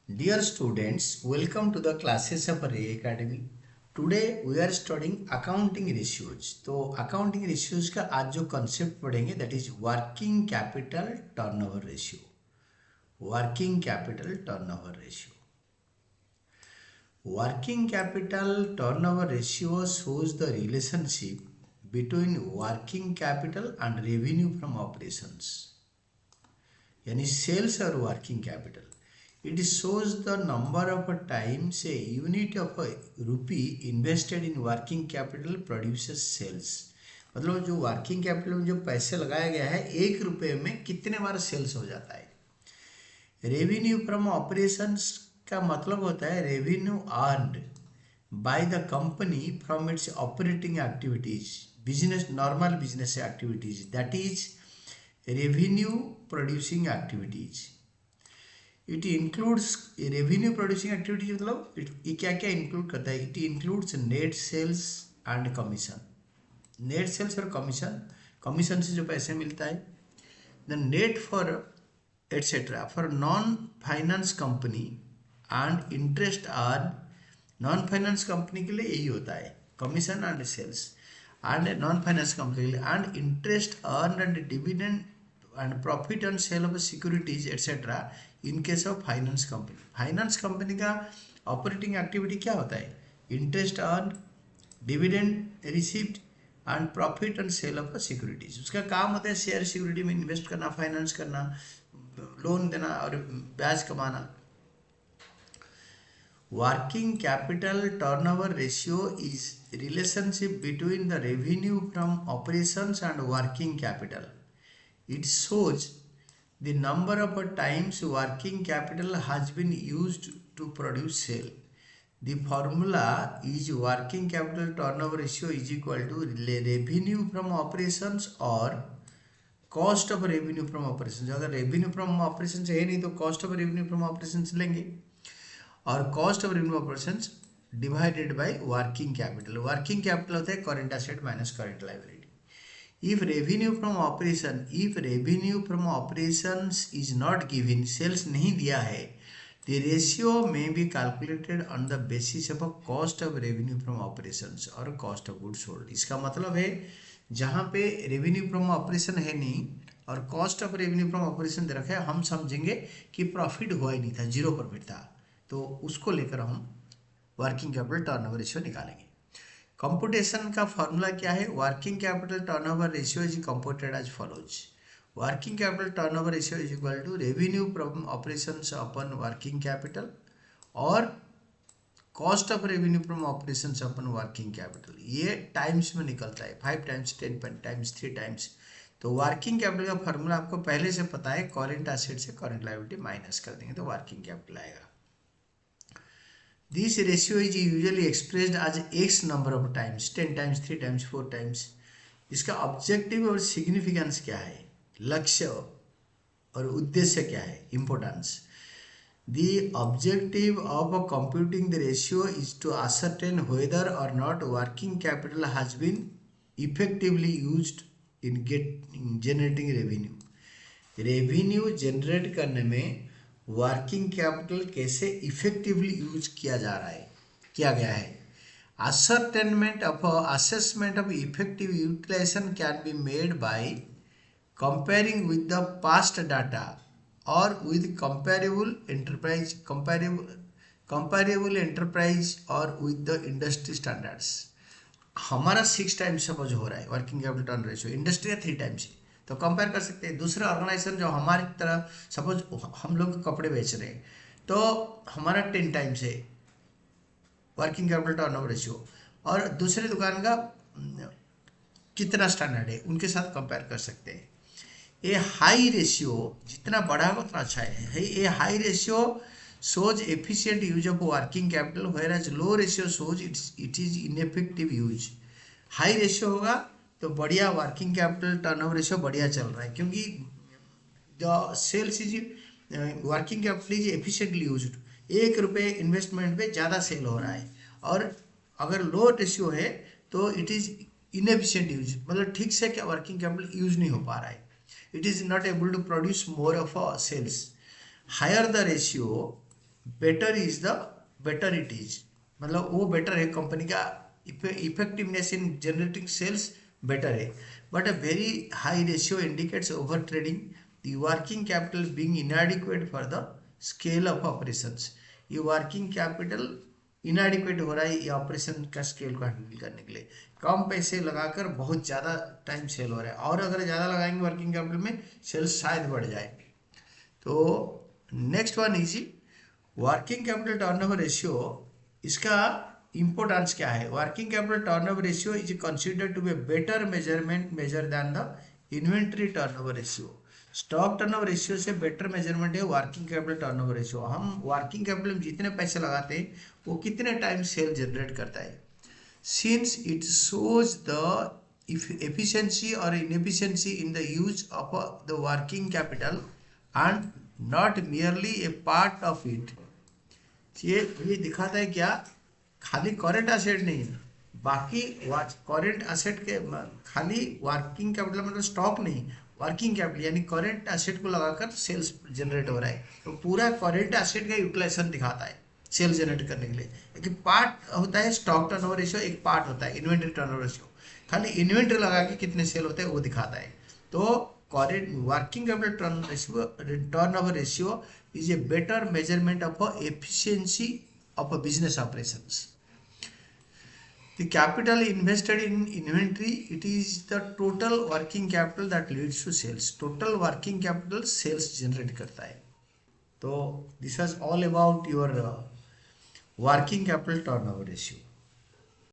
Dear students, welcome to the classes of Ray Academy. Today we are studying accounting ratios. तो accounting ratios का आज जो concept पढ़ेंगे that is working capital turnover ratio. Working capital turnover ratio. Working capital turnover ratio shows the relationship between working capital and revenue from operations. यानी sales और working capital. It shows the number of times a unit of a rupee invested in working capital produces sales. मतलब जो working capital में जो पैसे लगाया गया है 1 रुपये में कितने बार सेल्स हो जाता है. रेवेन्यू फ्रॉम ऑपरेशंस का मतलब होता है revenue earned by the company from its operating activities, business normal business activities, that is revenue producing activities. It includes revenue producing activities मतलब ये क्या क्या इंक्लूड करता है. It includes net sales and commission. Net sales और commission, commission से जो पैसे मिलता है. The net for etcetera for non finance company and interest earn. Non finance company के लिए यही होता है commission and sales, and non finance company के लिए and interest earn and dividend and profit on sale of securities etc. in case of finance company. Finance company का operating activity क्या होता है? Interest earn, dividend received and profit on sale of securities. उसका काम होता है share security में invest करना, फाइनेंस करना, लोन देना और ब्याज कमाना. Working capital turnover ratio is relationship between the revenue from operations and working capital. It shows the number of times working capital has been used to produce sale. The formula is working capital turnover ratio is equal to revenue from operations or cost of revenue from operations. अगर revenue from operations है नहीं तो cost of revenue from operations लेंगे, और cost of revenue operations divided by working capital. Working capital होता है current asset minus current liability. If revenue from operations is not given, sales नहीं दिया है, the ratio may be calculated on the basis of a cost of revenue from operations और cost of goods sold. इसका मतलब है जहाँ पे revenue from operation है नहीं और cost of revenue from operation दे रखा है, हम समझेंगे कि प्रॉफिट हुआ ही नहीं था, जीरो प्रॉफिट था, तो उसको लेकर हम वर्किंग कैपिटल टर्नओवर रेशियो निकालेंगे. कंप्यूटेशन का फॉर्मूला क्या है? Working capital turnover ratio is computed as follows. Working capital turnover ratio is equal to revenue from operations upon working capital और cost of revenue from operations upon working capital. ये times में निकलता है, 5 times, 10 times, 3 times. तो working capital का formula आपको पहले से पता है, करेंट एसेट से करेंट लायबिलिटी माइनस कर देंगे तो वर्किंग कैपिटल आएगा. This ratio is usually expressed as x number of times, 10 times, 3 times, 4 times. इसका ऑब्जेक्टिव और सिग्निफिकेंस क्या है, लक्ष्य और उद्देश्य क्या है, importance. The objective of computing the ratio is to ascertain whether or not working capital has been effectively used in generating revenue. Revenue generate करने में वर्किंग कैपिटल कैसे इफेक्टिवली यूज किया जा रहा है, किया गया है. ascertainment of assessment of effective utilization can be made by comparing with the past data or with comparable enterprise or with the industry standards. हमारा 6 टाइम्स सपोज हो रहा है working capital turn ratio, industry का 3 times है, तो compare कर सकते हैं. दूसरे ऑर्गेनाइजेशन जो हमारी तरह, सपोज हम लोग कपड़े बेच रहे हैं तो हमारा 10 टाइम्स है वर्किंग कैपिटल टर्नओवर रेशियो, और दूसरे दुकान का कितना स्टैंडर्ड है उनके साथ कंपेयर कर सकते हैं. ये हाई रेशियो जितना बड़ा होगा उतना अच्छा है. ये high ratio shows efficient use of working capital whereas low ratio shows it is ineffective use. High ratio होगा तो बढ़िया वर्किंग कैपिटल टर्नओवर रेशियो बढ़िया चल रहा है, क्योंकि the sales is working capital is efficiently used. 1 रुपये इन्वेस्टमेंट पे ज़्यादा सेल हो रहा है, और अगर लो रेशियो है तो इट इज़ इनएफिशिएंट यूज, मतलब ठीक से क्या वर्किंग कैपिटल यूज नहीं हो पा रहा है. It is not able to produce more of sales. Higher the ratio better is the better it is, मतलब वो बेटर है, कंपनी का effectiveness in generating sales better है. But a very high ratio indicates over trading, the working capital being inadequate for the scale of operations. ये working capital inadequate हो रहा है ये ऑपरेशन का स्केल को हैंडल करने के लिए. कम पैसे लगाकर बहुत ज़्यादा टाइम सेल हो रहा है, और अगर ज़्यादा लगाएंगे वर्किंग कैपिटल में सेल्स शायद बढ़ जाएंगे. तो next one is working capital turnover ratio. इसका इंपोर्टेंस क्या है? Working capital turnover ratio is considered to be better measurement measure than the inventory turnover ratio. Stock turnover ratio से बेटर मेजरमेंट है वर्किंग कैपिटल टर्नओवर रेशियो. हम working capital में जितने पैसे लगाते हैं वो कितने टाइम सेल जनरेट करता है. Since it shows the efficiency or inefficiency in the use of the working capital and not merely a part of it. ये दिखाता है क्या? खाली करेंट एसेट नहीं है, बाकी करेंट एसेट के खाली वर्किंग कैपिटल मतलब स्टॉक नहीं, वर्किंग कैपिटल यानी करेंट एसेट को लगाकर सेल्स जनरेट हो रहा है. तो पूरा करेंट एसेट का यूटिलाइजेशन दिखाता है सेल जनरेट करने के लिए. एक पार्ट होता है स्टॉक टर्नओवर रेशियो, एक पार्ट होता है इन्वेंट्री टर्नओवर रेशियो. खाली इन्वेंट्री लगा के कितने सेल होते हैं वो दिखाता है. तो current working capital turnover ratio is a better measurement of efficiency of a business operations. The capital invested in inventory, it is the total working capital that leads to sales. Total working capital sales generate करता है. तो this was all about your working capital turnover ratio.